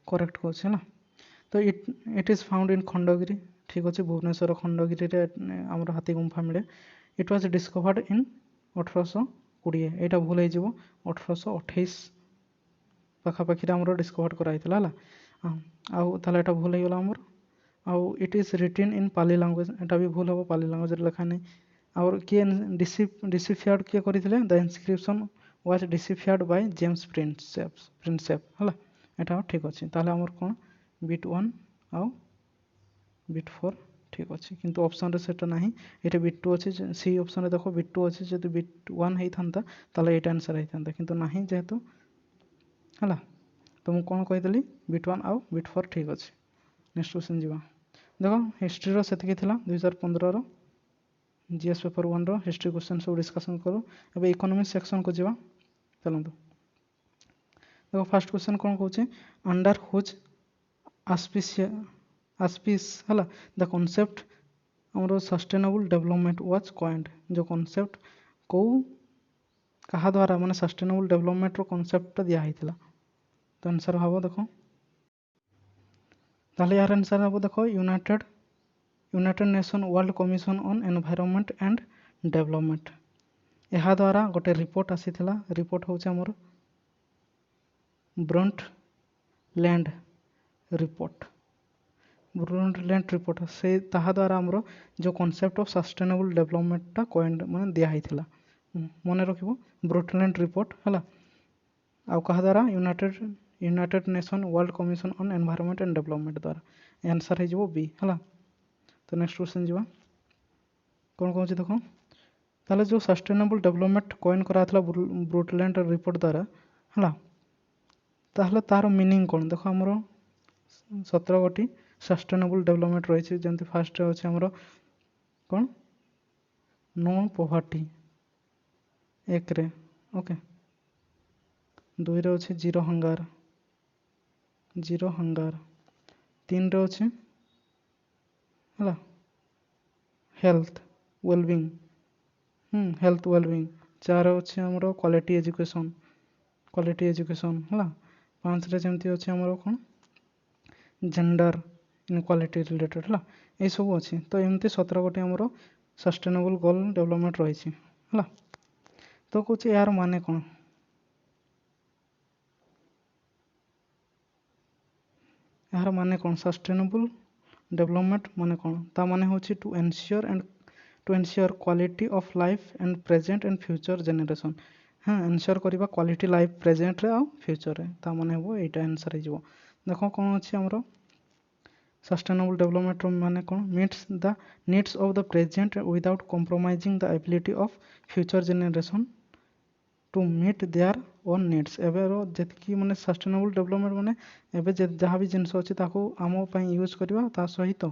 କରେକ୍ଟ କହୁଛି ହେଲା। ତ तो it is found in Khandagiri ठीक अच्छे भुवनेश्वर खंडगिरी आमर हाथी गुंफा मिले इट वाज डिस्कवर्ड इन 1820 यहाँ भूल हो 1828 पाखापाखि आमर डिस्कवर्ड कराइला आउ ताले एटा भूल होगला आमर आउ it is written in Pali language एटा भी भूल हम पाली लैंग्वेज लिखा नहीं और किए डिसिफाइड किए करते the inscription was deciphered by James Prinsep है एटा ठीक अच्छे ताले आमर कौन बिट 1 आउ बिट 4 ठीक अच्छे किंतु ऑप्शन रे सेटा नहीं ये बिट 2 अच्छे सी ऑप्शन रे देखो बिट 2 अच्छे जब बिट 1 होता ताले एटा आंसर होता किंतु नहीं जेहेतु है तो मुझे कौन कहीदेली बिट 1 आउ बिट 4 ठीक अच्छे नेक्स्ट क्वेश्चन जी देख हिस्ट्री से 2015 जीएस पेपर 1 रो हिस्ट्री क्वेश्चन सब डिस्कसन करूँ अब इकोनॉमिक्स सेक्शन को जावा चलतु देखो फास्ट क्वेश्चन कौन कौन अंडर हुज आस्पिस है द कॉन्सेप्ट आमर सस्टेनेबल डेवलपमेंट वाज कॉइंड जो कॉन्सेप्ट कौ कहा द्वारा माने सस्टेनेबल डेवलपमेंट रो कॉन्सेप्ट दिया तो आंसर भाव देखो ताले यार आंसर हम देखो United nation world commission on environment and development यह द्वारा गोटे रिपोर्ट आसीथिला रिपोर्ट होचे हमर ब्रंटलैंड रिपोर्ट से ताहा द्वारा हमर जो concept of sustainable development coined माने दिया हिथिला मन रखिबो ब्रंटलैंड रिपोर्ट हला आउ कहा द्वारा United nation world commission on environment and development द्वारा आंसर हो बी है तो नेक्स्ट क्वेश्चन जावा कौन कौन देखो ताले जो सस्टेनेबल डेवलपमेंट कॉइन कराथला ब्रंटलैंड रिपोर्ट द्वारा है ताहले तार मीनिंग कौन देखो आमर 17 गोटी सस्टेनेबल डेवलपमेंट रही जमी फास्ट अच्छे आमर कौन नो पॉवर्टी एक रे ओके 2 रे अच्छे जीरो हंगार 3 रे अच्छे है हेल्थ वेलबिंग हेल्थ वेलबिंग 4 अच्छे आमर क्वालिटी एजुकेशन है 5 रे जमती अच्छे आमर कौन जेंडर इनक्वालिटी रिलेटेड है ये सब अच्छे तो एमती 17 गोटी आमर सस्टेनेबल गोल डेवलपमेंट रही है तो कौच यार माने कौन यार माने कौन सस्टेनेबल डेवलपमेंट माने कौन ता माने होची to ensure quality of life and present and future generation हाँ एनश्योर करवा क्वालिटी लाइफ प्रेजेंट रे आ फ्यूचर रे ता माने हो एटा आंसर हो देखो कौन अच्छे आमर सस्टेनेबल डेवलपमेंट माने कौन meets the needs of the present without compromising the ability of future generation to meet their own needs एवं जी माने सस्टेनेबल डेवलपमेंट माने एवं जहाँ भी जिनस अच्छे आम यूज करवा ता सहित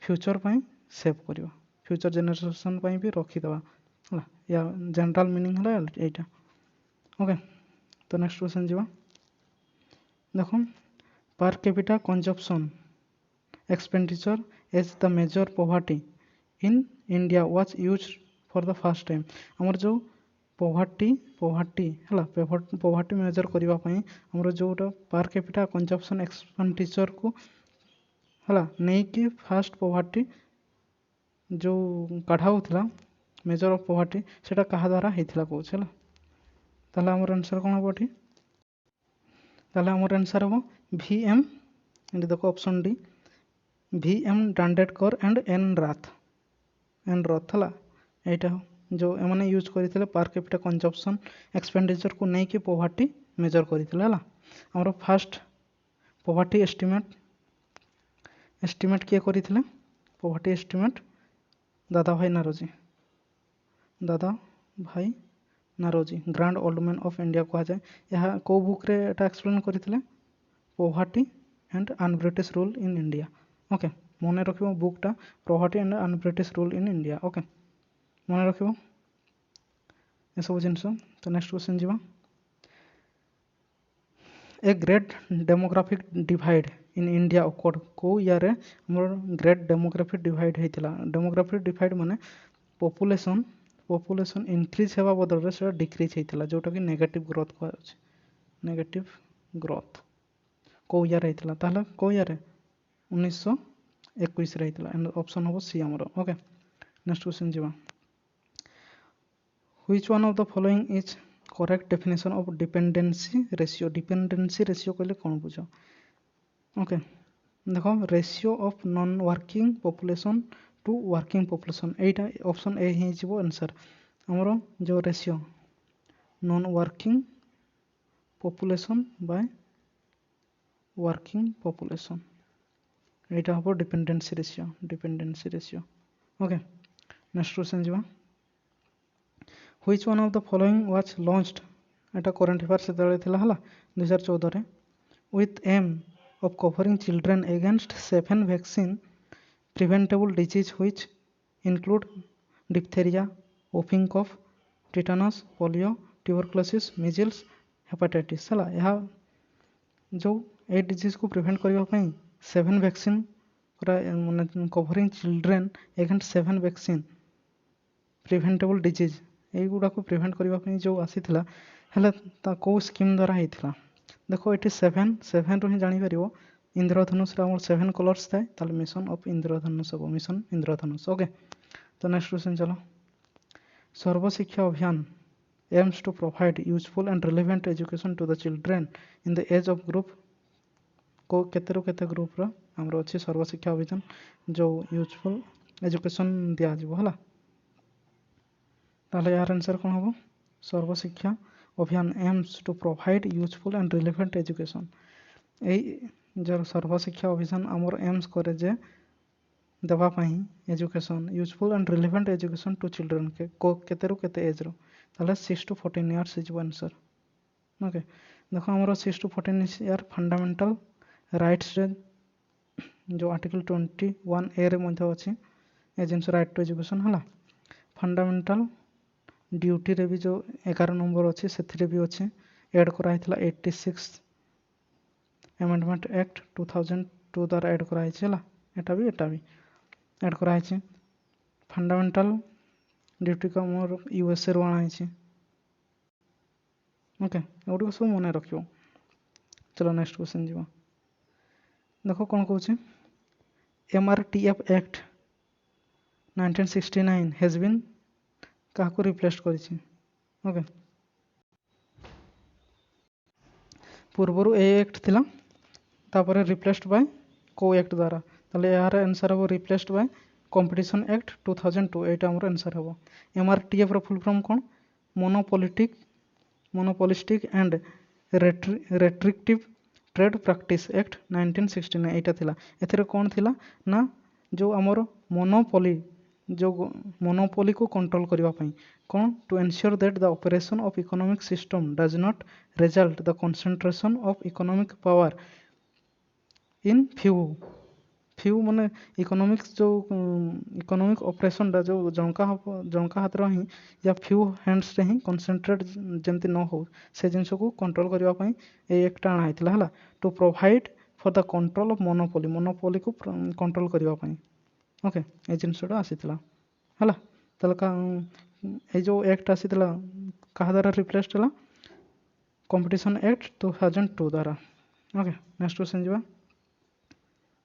फ्यूचर पाई सेव करवा फ्यूचर जनरेशन पाई भी रखीदवा है या जनरल मीनिंग है यहाँ ओके तो नेक्स्ट क्वेश्चन जी देख per capita consumption expenditure as the major poverty in India was use for the first time आमर जो पॉवर्टी है पॉवर्टी मेजर करने आमर जोटा पर कैपिटा कंजप्शन एक्सपेंडिचर को है नहीं कि फास्ट पॉवर्टी जो कढ़ा मेजर ऑफ पॉवर्टी सेटा कहा द्वारा होता कौच है ताले आमर आंसर कौन हम ये ताले आमर आंसर हम VM ये देखो option D VM Dandekar and N Rath है यहाँ जो एम यूज करते पर कैपिटा कंजप्शन एक्सपेंडिचर को नहीं कि पॉवर्टी मेजर करते है आमर फास्ट पॉवर्टी एस्टिमेट किए करते poverty estimate Dadabhai Naoroji grand old man of India कह जाए यह कौ बुक रे एटा एक्सप्लेन करते poverty and unBritish rule in India okay मन रख बुकटा poverty and unBritish rule in India okay मन रख सब जिनस तो नेक्स्ट क्वेश्चन जी a great demographic divide in India occurred को ईयर मोर ग्रेट डेमोग्राफिक डिवाइड होता डेमोग्राफिक डिवाइड माने पॉपुलेशन इंक्रीज होगा बदल से डिक्रीज होता जोटा कि नेगेटिव ग्रोथ कह नेगेटिव ग्रोथ को ईयर होता कौ ईयर 1921 रे हितला एंड ऑप्शन हो सी हमरो ओके नेक्स्ट क्वेश्चन जीवा which one of the following is correct definition of dependency ratio कहले कोन बुझो ओके देखो ratio of non working population to working population एटा ऑप्शन ए ही जीवो आंसर हमरो जो ratio non working population by working population एटा हो dependency ratio okay next question जीवा which one of the following was launched एटा करंट अफेयर से तळे थिला हला 2014 रे with aim of covering children against 7 vaccine preventable disease which include diphtheria, whooping cough, tetanus, polio, tuberculosis, measles, hepatitis हला यह जो ए डिजीज को प्रिवेंट करबा पई 7 वैक्सीन पूरा covering children against 7 vaccine preventable disease ए गुडा को प्रिवेंट करबा पई जो आसीथिला हला ता को स्कीम द्वारा हेतिला देखो ये 7 रू ही जानी पारिबो इंद्रधनुष रा 7 कलर्स थाए ताले मिशन ऑफ इंद्रधनुष हो मिशन इंद्रधनुष ओके तो नेक्स्ट क्वेश्चन चलो सर्व शिक्षा अभियान aims to provide useful and relevant education to the children in the age of group को केते ग्रुप रो हमरो अछि सर्व शिक्षा अभियान जो यूजफुल एजुकेशन दिया जिवो हला ताले यार आंसर कोन होबो सर्व शिक्षा अभियान aims to provide useful and relevant education ए जो सर्व शिक्षा अभियान हमर aims करे जे देबा पई education useful and relevant education to children के को केते एज रो ताले 6 to 14 years is answer okay देखो हमर 6 to 14 इयर फंडामेंटल राइट्स रे जो आर्टिकल 21 ए रे मध्ये अछि ए जिंस राइट टू एजुकेशन हला फंडामेंटल ड्यूटी रे भी जो 11 नंबर अच्छे से भी अच्छे ऐड करा हितला 86 अमेंडमेंट एक्ट 2002 द्वारा ऐड करा हिचला एटा भी ऐड करा हिचे फंडामेंटल ड्यूटी का मोर यूएसए रो आना हिचे ओके एडो को सब मने रखियो चलो नेक्स्ट क्वेश्चन जीवा देखो कोन कहूची एमआरटीएफ एक्ट 1969 हैज बीन काको रिप्लेस करिछि ओके पूर्वरु ए एक्ट थिला तापरे रिप्लेस्ड बाय को एक्ट द्वारा ताले यार आंसर हो रिप्लेस्ड बाय कंपटीशन एक्ट 2002 एटा हमर आंसर हो एमआरटीएफ रो फुल फॉर्म कोन monopolistic and restrictive trade practice act 1969 एटा थिला एथरे कोन थिला ना जो हमर मोनोपोली को कंट्रोल करबा पई कोन to ensure that the operation of economic system does not result the concentration of economic power in few माने इकोनॉमिक्स जो इकोनॉमिक ऑपरेशन दा जो जनका हाथ रही या फ्यू हैंड्स रे ही कंसंट्रेट जेमति न हो से जिंस को कंट्रोल करबा पई ए एकटा आना हितला हला to provide for the control of monopoly को कंट्रोल करबा पई ओके ए जिनसटा आसीतला हला तलका ए जो एक्ट आसीतला कहा द्वारा रिप्लेस्ड हला कंपटीशन एक्ट 2002 द्वारा ओके नेक्स्ट क्वेश्चन जीवा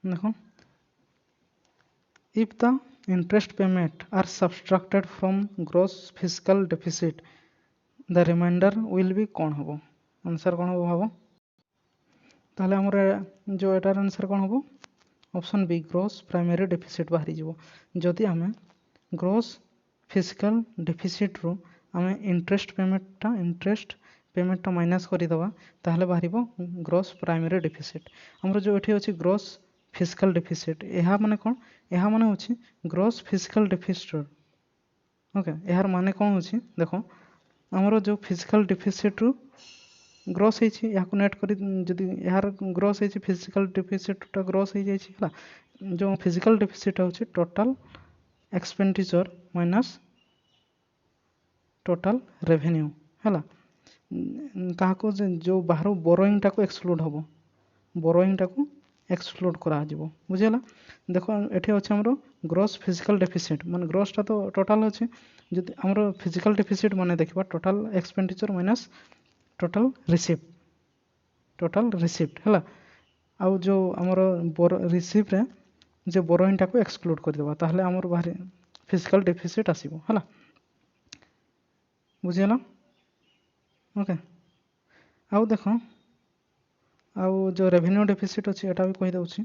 देखो if the interest payment are subtracted from gross fiscal deficit the remainder will be कोन हबो आंसर कोन हबो भाबो ताले हमर जो एटार आंसर कोन हबो option B gross primary deficit बाहरी जीवो जदि हमें ग्रोस फिजिकल डेफिसिट रो हमें इंटरेस्ट पेमेंट माइनस करि दबा ताहले बाहरिबो ग्रोस प्राइमरी डेफिसिट हमर जो एठी अछि ग्रोस फिजिकल डेफिसिट एहा माने कोन एहा माने होछि ग्रोस फिजिकल डेफिसिट ओके एहार माने कोन होछि देखो हमर जो फिजिकल डेफिसिट रो ग्रोस है छी याको नेट करी जदी यार ग्रोस है छी फिजिकल डेफिसिट टा ग्रोस है जाय छी हला जो फिजिकल डेफिसिट होछि total expenditure minus total revenue हला कहा को जो बाहर बोरोइंग टा को एक्सक्लूड हबो बोरोइंग टा को एक्सक्लूड करा जिवो बुझेला देखो एठी अछि हमरो ग्रोस फिजिकल डेफिसिट माने ग्रोस टा तो टोटल अछि जदी हमरो फिजिकल डेफिसिट माने देखबा total expenditure minus total receipt हला आउ जो आमर बर रिसीव्रे जे बोरोइंगटा को एक्सक्लूड करदेबा ताहले आमर बाहर फिजिकल डेफिसिट आसीबो हला बुझिगला ओके आउ देख आउ जो रेवेन्यू डेफिसिट अच्छी एटा भी कही दउछि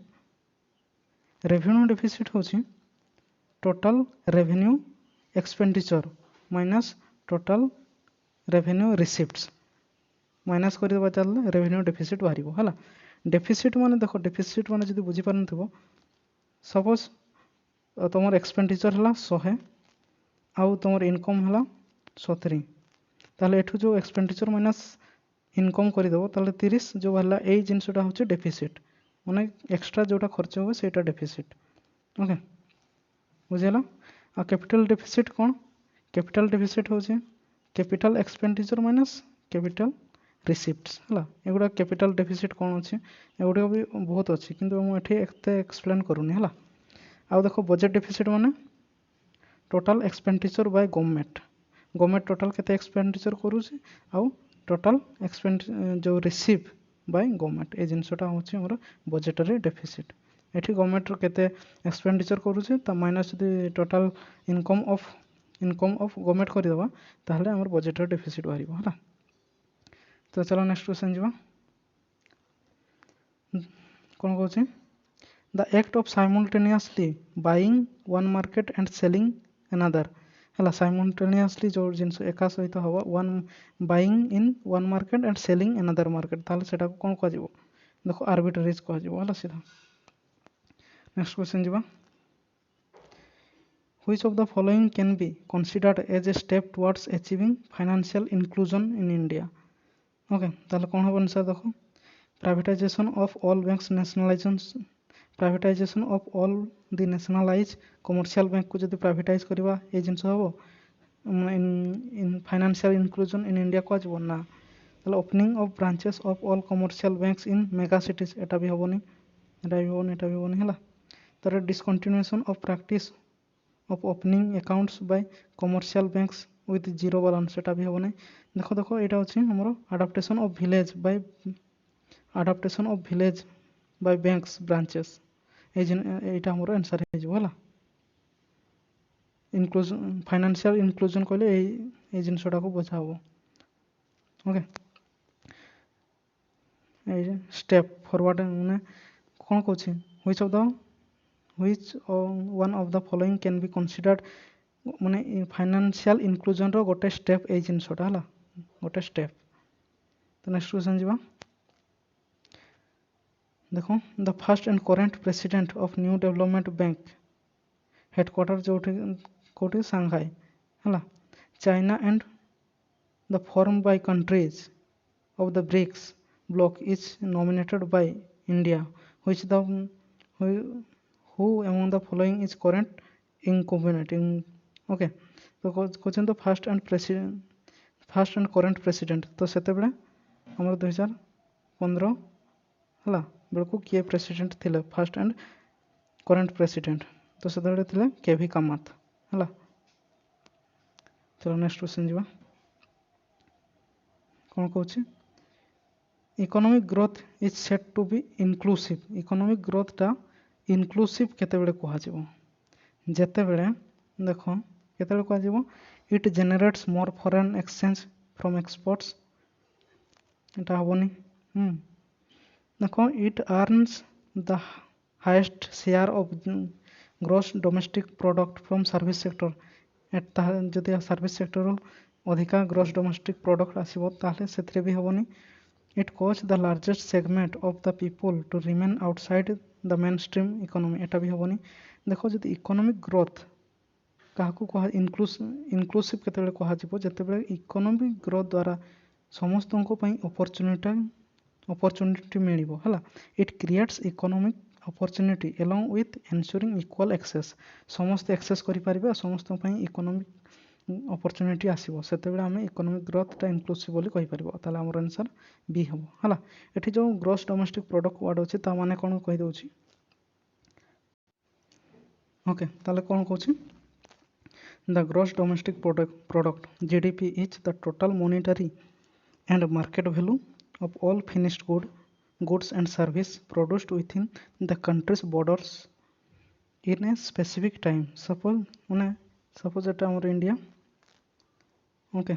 रेवेन्यू डेफिसिट होछि total revenue expenditure minus total revenue receipts minus कर देबा चलले रेवेन्यू डेफिसिट बाहरिबो हला डेफिसिट माने देखो डेफिसिट माने जदी बुझी पारनथिबो सपोज तुमर एक्सपेंडिचर हला 100 आउ तुमर इनकम हला 70 ताले एठु जो एक्सपेंडिचर माइनस इनकम कर देबो ताले 30 जो हला एई जिंसटा होचे डेफिसिट माने एक्स्ट्रा जोटा खर्च होबो सेटा डेफिसिट ओके बुझिला आ कैपिटल डेफिसिट कोन कैपिटल डेफिसिट होचे capital expenditure minus capital receipts हला एगुडा कैपिटल डेफिसिट कोन अछि एगुडा भी बहुत अछि किंतु हम एठी एकते एक्सप्लेन करूनी हला आ देखो बजट डेफिसिट माने total expenditure by government total केते एक्सपेंडिचर करूछि आ टोटल जो रिसीव बाय गवर्नमेंट ए जिनसटा होछि हमर बजेटरी डेफिसिट एठी गवर्नमेंट रो केते एक्सपेंडिचर करूछि त minus the total income of government कर देबा ताहले हमर बजेटरी डेफिसिट बाहरिबो हला तो चलो नेक्स्ट क्वेश्चन जीवा कोन कहछि the act of simultaneously buying one market and selling another हला साइमल्टेनियसली जो जिंस एका सहित हवा one buying in one market and selling another market ताले सेटा को कोन कहजिवो देखो आर्बिट्रेज कहजिवो हला सीधा नेक्स्ट क्वेश्चन जीवा Which of the following can be considered as a step towards achieving financial inclusion in India? Okay, ताले कौन हो आंसर देखो privatization of all banks privatization of all the nationalized commercial bank को जदि privatize करबा ए जिंस हबो in financial inclusion in India को आजबो ना ताले opening of branches of all commercial banks in mega cities एटा भी हबोनी एटा भी हबोनी हला तारे discontinuation of practice of opening accounts by commercial banks with zero balance सेटा भी हबोनी देखो एटा अछि हमरो adaptation of village by banks branches एटा हमरो आंसर हे जो हला inclusion financial inclusion कहले ए जिनसटा को बुझाबो ओके ए स्टेप फॉरवर्ड माने कोन कहछि which one of the following can be considered माने फाइनेंशियल इंक्लूजन रो गोटे स्टेप ए जिनसटा हला गोटे स्टेप तो नेक्स्ट क्वेश्चन जीवा देखो the first and current president of new development bank headquarter जो कोठी सांघाई हला China and the form by countries of the BRICS bloc is nominated by India which the who among the following is current incumbent okay तो question तो first and current president तो सेते बेले हमर 2015 हला बेलको किए प्रेसिडेंट थिले फर्स्ट एंड करंट प्रेसिडेंट तो सेते बेले थिले केवी कामत हला चलो नेक्स्ट क्वेश्चन जीवा कोन कहछि economic growth is set to be inclusive economic growth टा इनक्लूसिव केते बेले कहा जिवो जेते बेले देखो केते बेले कहा जिवो it generates more foreign exchange from exports एटा हबोनी देखो it earns the highest share of gross domestic product from service sector एटा जदि सर्विस सेक्टर अधिका ग्रॉस डोमेस्टिक प्रोडक्ट आसीबो ताले सेतरे भी हबोनी it caused the largest segment of the people to remain outside the mainstream economy एटा भी हबोनी देखो जदि economic growth काहाकू कहा inclusive केते बेले कहा जिवो जते बेले इकोनॉमिक ग्रोथ द्वारा समस्त को पई अपॉर्चुनिटी मिलिबो हला it creates economic opportunity along with ensuring equal access समस्त एक्सेस करि परिबे समस्त पई इकोनॉमिक अपॉर्चुनिटी आसीबो सेते बेले हमें इकोनॉमिक ग्रोथ टा इनक्लूसिव बोली कहि परिबो ताले हमर आंसर बी हबो हला एठी जो ग्रॉस डोमेस्टिक प्रोडक्ट वर्ड अछि ता माने कोन कहि दउछि ओके ताले कोन कहछि the gross domestic product GDP is the total monetary and market value of all finished good goods and service produced within the country's borders in a specific time. suppose এটা আমার ইন্ডিয়া ओके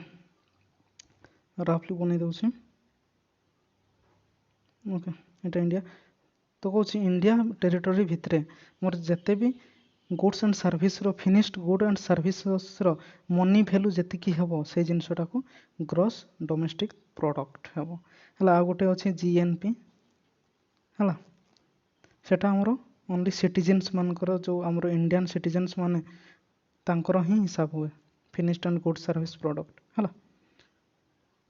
राफली बनै दउछि okay এটা India तो कौन India territory भितर मोर जिते भी गुड्स एंड सर्विस रो फिनिश्ड गुड एंड सर्विस रो मनी वैल्यू जेतिकी हेबो से जिनसटा को ग्रॉस डोमेस्टिक प्रोडक्ट हेबो हला आ गोटे अछि जीएनपी हला सेटा हमरो ओनली सिटीजन्स मानकर जो हमरो इंडियन सिटीजन्स माने तांकर ही हिसाब हुए finished and good service product हला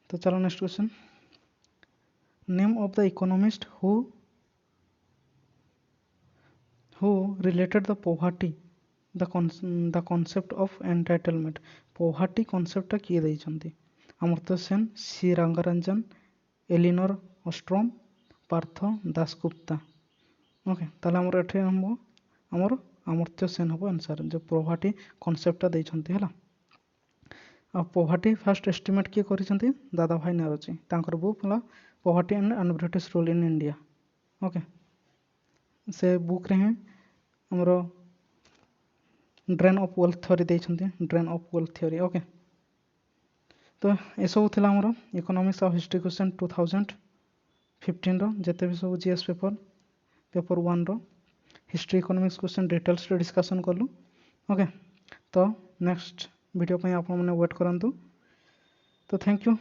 तो चलो next question name of the economist who related the poverty the concept of entitlement poverty concept टा किए दैछंती Amartya Sen C Rangarajan Elinor Ostrom Partha Dasgupta okay ताले हमर एठे हमो हमर अमर्त्य सेन हबो आंसर जो पोवर्टी कांसेप्ट टा दैछंती हला आ पोवर्टी फर्स्ट एस्टिमेट किए करिसंती दादा भाई नरोची तांकर बुक हला poverty and British rule in India okay से बुक रे हमरो ड्रेन ऑफ वेल्थ थ्योरी दैछंती drain of wealth theory okay तो ए सब थिला हमरो इकोनॉमिक्स ऑफ हिस्ट्री क्वेश्चन 2015 रो जते भी सब जीएस पेपर 1 रो हिस्ट्री इकोनॉमिक्स क्वेश्चन डिटेल्स रे डिस्कशन करलु ओके तो नेक्स्ट वीडियो पे आपण माने वेट करंतु तो thank you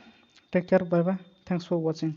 take care bye bye thanks for watching.